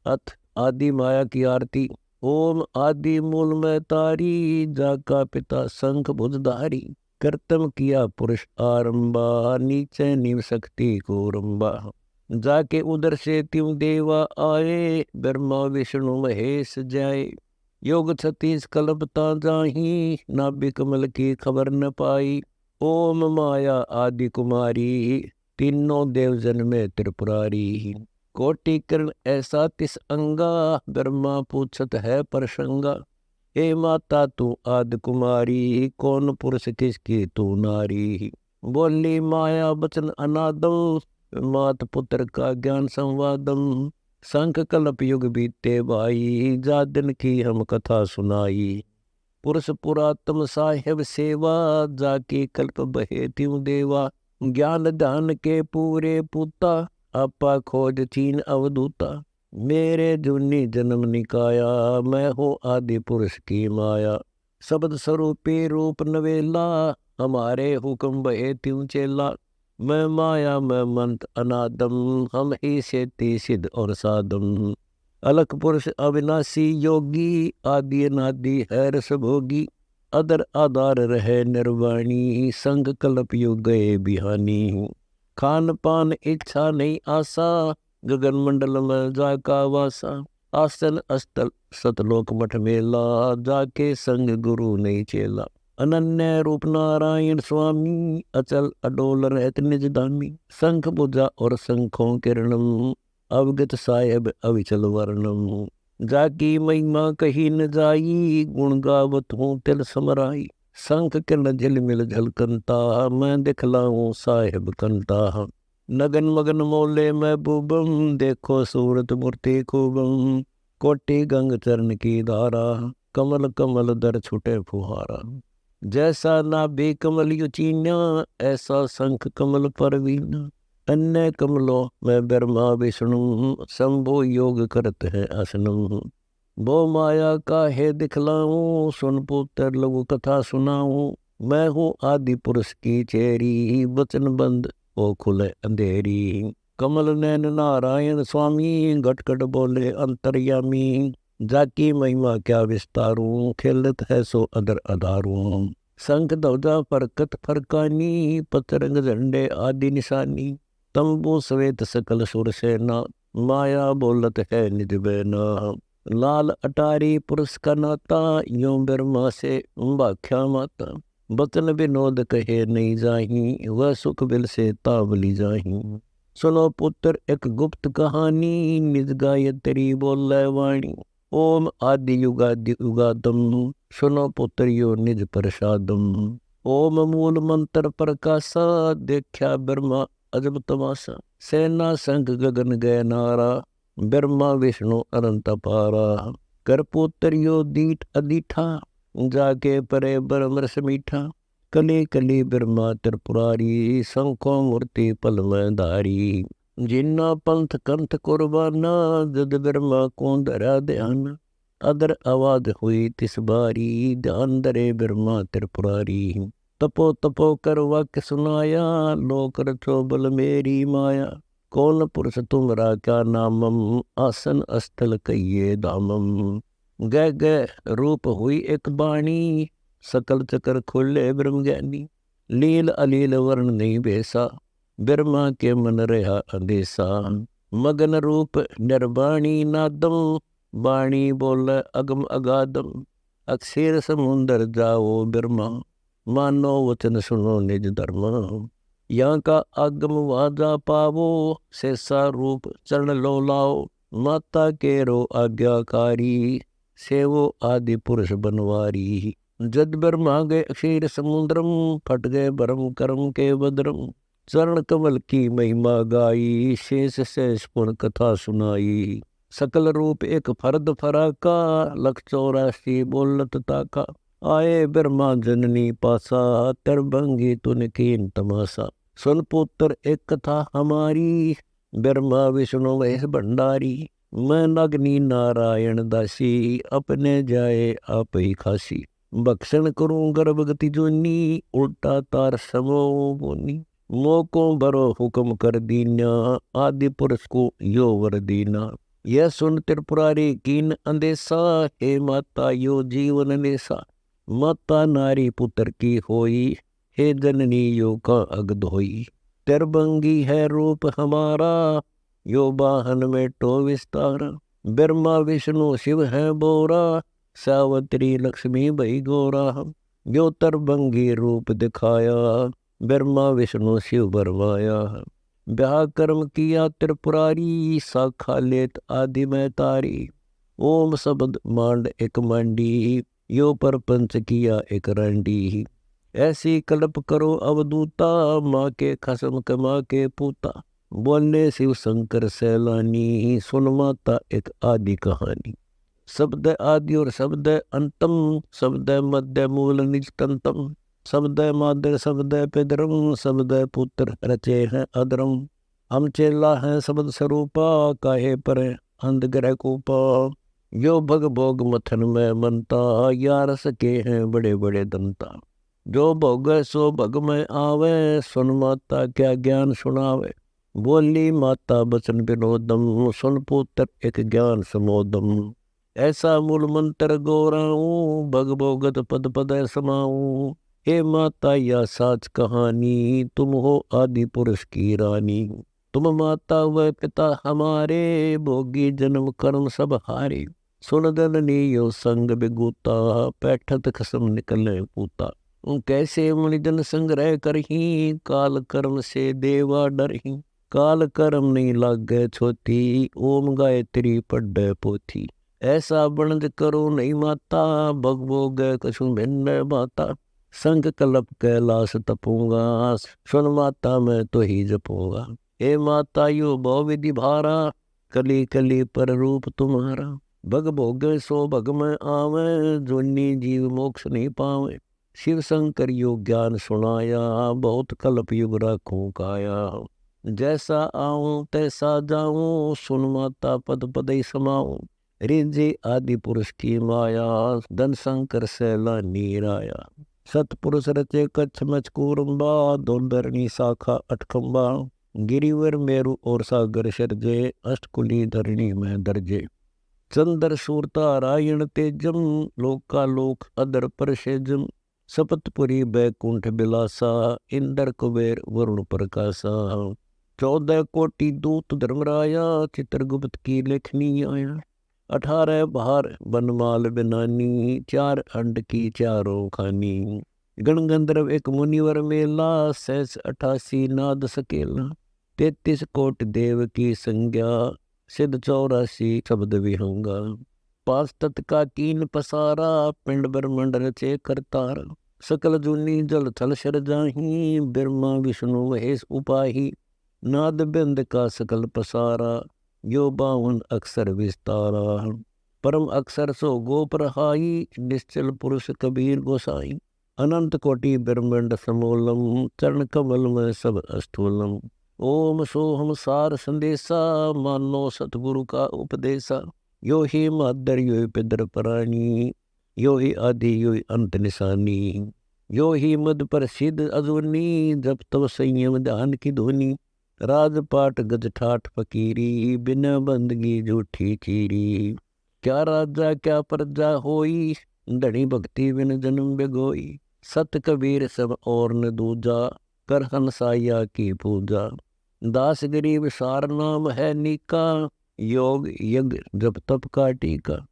अथ आदि माया की आरती। ओम आदि मूल में तारी, जाका पिता शंख भुजधारी। कर्तम किया पुरुष आरंभा, नीचे नीव शक्ति को रंबा। जाके उधर से त्यों देवा आए, ब्रह्मा विष्णु महेश जाए। योग 36 कल्पता जाही, नाभि कमल की खबर न पाई। ओम माया आदि कुमारी, तीनों देव जन में त्रिपुरारी। कोटि किरण ऐसा तिस अंगा, ब्रह्मा पूछत है प्रसंगा। हे माता तू आदि कुमारी, कौन पुरुष किसकी तू नारी। बोली माया बचन अनादम, मात पुत्र का ज्ञान संवादम। शंख कल्प युग बीते भाई, जा दिन की हम कथा सुनाई। पुरुष पुरातम साहेब सेवा, जाके कल्प बहे त्यों देवा। ज्ञान ध्यान के पूरे पूता, आपा खोज चीन अवधूता। मेरे जूनी जन्म निकाया, मैं हो आदि पुरुष की माया। शब्द स्वरूपी रूप नवेला, हमारे हुक्म बहे त्यों चेला। मैं माया मैं मंत अनादम, हम ही सेती सिद्ध और साधम। अलख पुरुष अविनाशी योगी, आदि अनादि है रस भोगी। अदर आधार रहे निर्वाणी, संग कल्प युग गए बिहानी। खान पान इच्छा नहीं आशा, गगन मंडल में जाका वासा। आसन अस्तल सतलोक मठ मेला, जाके संग गुरु नहीं चेला। अनन्य रूप नारायण स्वामी, अचल अडोल रहत निज धामी। शंख भुजा और शंखों किरणम, अवगत साहेब अविचल वर्णम। जाकी महिमा कही न जाई, गुण गावत हूँ तिल समराई। शंख किरण झिलमिल झलकंता, मैं दिखलाऊं साहेब कंता। नगन मगन मोले महबूबम, देखो सूरत मूर्ति खूबम। कोटि गंग चरण की धारा, कमल कमल दर छुटे फुहारा। जैसा नाभि कमल युचीना, ऐसा शंख कमल परवीना। अन्य कमलों में ब्रह्मा विष्णु, शंभु योग करत है असनम। वो माया का है दिखलाऊं, सुन पुत्र लघु कथा सुनाऊं। मैं हूँ आदि पुरुष की चेरी, वचन बंद ओ खुले अंधेरी। कमल नैन नारायण स्वामी, घटघट बोले अंतर्यामी। जाकी महिमा क्या विस्तारूं, खिलत है सो अदर अधारूं। शंख ध्वजा फरकत फरकानी, पतरंग झंडे आदि निशानी। तंबू सवेत सकल सुर सेना, माया बोलत है निज बेना। लाल अटारी पुरुष का नाता, यूं ब्रह्मा से भाख्या माता। बतन विनोद कहे नहीं जाही, वह सुख बिल से तावली जाही। सुनो पुत्र एक गुप्त कहानी, निज गायत्री बोले वाणी। ओम आदि युगादि युगादम, सुनो पुत्र यो निज प्रसादम। ओम मूल मंत्र प्रकाशा, देखा ब्रह्मा अजब तमाशा। सेना संग गगन गए नारा, ब्रह्मा विष्णु अनंत पारा। कर पुत्र यो दीठ अदीठा, जाके परे ब्रह्म रस मीठा। कली कली ब्रह्मा त्रिपुरारी, शंखों मूर्ति पल में धारी। जिन्ना पंथ कंथ कुर्बाना, जद ब्रह्मा को धरा ध्यान। अदर आवाज हुई तिस बारी, ध्यान धरे ब्रह्मा त्रिपुरारी। तपो तपो कर वाक्य सुनाया, लोक रचो बल मेरी माया। कौन पुरुष तुमरा क्या नामम, आसन अस्थल कहिए धामम। गह गह रूप हुई एक बाणी, सकल चक्र खुले ब्रह्म ज्ञानी। लील अलील वर्ण नहीं बेसा, ब्रह्मा के मन रहा अंदेशा। मगन रूप निर्वाणी नादम, बाणी बोल अगम अगाधम। अक्षर समुंदर जाओ ब्रह्मा, मानो वचन सुनो निज धर्म। यहाँ का आगम वाजा पावो, शेषा रूप चरण लो लाओ। माता के रो आज्ञाकारी, सेवो आदि पुरुष बनवारी। जद ब्रह्मा गए अक्षीर समुद्रम, फट गए ब्रह्म कर्म के बद्रम। चरण कमल की महिमा गाई, शेष शेष पुण्य कथा सुनाई। सकल रूप एक फर्द फराका, लख 84 बोलत ताका। आए ब्रह्मा जननी पासा, तरभंगी तुन कीन तमाशा। सुन पुत्र एक कथा हमारी, ब्रह्मा विष्णु महेश भंडारी। मैं नग्नि नारायण दासी, अपने जाए आप ही खासी। भक्षण करूं गर्भगति जोनी, उल्टा तार समो बोनी। मोको बरो हुक्म कर दीना, आदि पुरुष को यो वर दीना। यह सुन त्रिपुरारी कीन अंदेशा, हे माता यो जीवन नेसा। माता नारी पुत्र की होई, हे जननी यो का अगध होई। तिरबंगी है रूप हमारा, यो वाहन में टो विस्तारा। ब्रह्मा विष्णु शिव है बोरा, सावत्री लक्ष्मी भई गोरा। यो तरबंगी रूप दिखाया, ब्रह्मा विष्णु शिव बरमाया। ब्याह कर्म किया त्रिपुरारी, साखा लेत आदि में तारी। ओम शब्द मांड एक मांडी, यो परपंच किया एक रांडी। ऐसी कल्प करो अवधूता, माँ के खसम कमा के पूता। बोलने शिव शंकर सैलानी, सुन माता एक आदि कहानी। शब्द आदि और शब्द अंतम, शब्द मध्य मूल निजतंतम। शब्द मादर शब्द पितरम, शब्द पुत्र रचे हैं अधरम। हम चेला हैं शब्द स्वरूपा, काहे पर अंधग्रह कूपा। यो भग भोग मथन में मनता, या रस के हैं बड़े बड़े दंता। जो भोग सो भग में आवे, सुन माता क्या ज्ञान सुनावे। बोली माता बचन विनोदम, सुन पुत्र एक ज्ञान समोदम। ऐसा मूल मंत्र गोराऊं, भग भोगत पद पद समाऊं। हे माता या साच कहानी, तुम हो आदि पुरुष की रानी। तुम माता व पिता हमारे, भोगी जन्म कर्म सब हारे। सुन जननी यो संग बिगूता, पैठत खसम निकले पूता। कैसे मुनिजन संग्रह करही, काल कर्म से देवा डरही। काल कर्म नहीं लागे छोटी, ओम गायत्री पढ़ पोथी। ऐसा बनज करो नहीं माता, भग भोग कछु भिन्न माता। संग कल्प कैलाश तपूंगा, सुन माता मैं तो ही जपूंगा। हे माता यो बहु विधि भारा, कली कली पर रूप तुम्हारा। भग भोग सो भग में आवे, जोनी जीव मोक्ष नहीं पावे। शिव शंकर यो ज्ञान सुनाया, बहुत कल्प युग राखूं काया। जैसा आऊं तैसा जाऊं, सुन माता पद पद ही समाऊं। रिंजे आदि पुरुष की माया, धन शंकर सैला नीराया। सतपुरुष रचे कच्छ मचकूरम्बा, दोलधरणी शाखा अठखम्बा। गिरिवर मेरु और सागर सर्जे, अष्टकुली धरणी में दर्जे। चंद्र सूरता रायण तेजम, लोकालोक अदर परसेजम। सपतपुरी बैकुंठ बिलासा, इंद्र कुबेर वरुण प्रकाशा। 14 कोटि दूत धर्मराया, चित्रगुप्त की लेखनी आया। 18 बाहर बनमाल बिनानी, 4 अंड की चारों खानी। गणगंधर्व एक मुनिवर मेला, 88 नाद सकेला। 33 कोट देव की संज्ञा, सिद्ध 84 शब्द विहंगा। 5 तत् का 3 पसारा, पिंड ब्रह्मंड रचे करतार। सकल जूनी जल थल शर जाही, ब्रह्मा विष्णु महेश उपाही। नाद बिंद का सकल पसारा, यो 52 अक्षर विस्तारा। परम अक्षर सो गोप रहाई, निश्चल पुरुष कबीर गोसाई। अनंत कोटि ब्रह्मंड समूलम, चरण कमल में सब अस्थूलम। ओम सोहम सार संदेशा, मानो सतगुरु का उपदेशा। यो ही मादर यो पिदर प्राणी, यो ही आदि यो ही अंत निशानी। यो ही मद प्रसिद्ध अजूनी, जब तब संयम ध्यान की धुनी। राजपाट गज ठाठ फकीरी, बिना बंदगी झूठी चीरी। क्या राजा क्या प्रजा होई, धनी भक्ति बिन जन्म बेगोई। सत कबीर सब और न दूजा, कर हंसाया की पूजा। दास गरीब सार नाम है नीका, योग यज्ञ जब तप का टीका।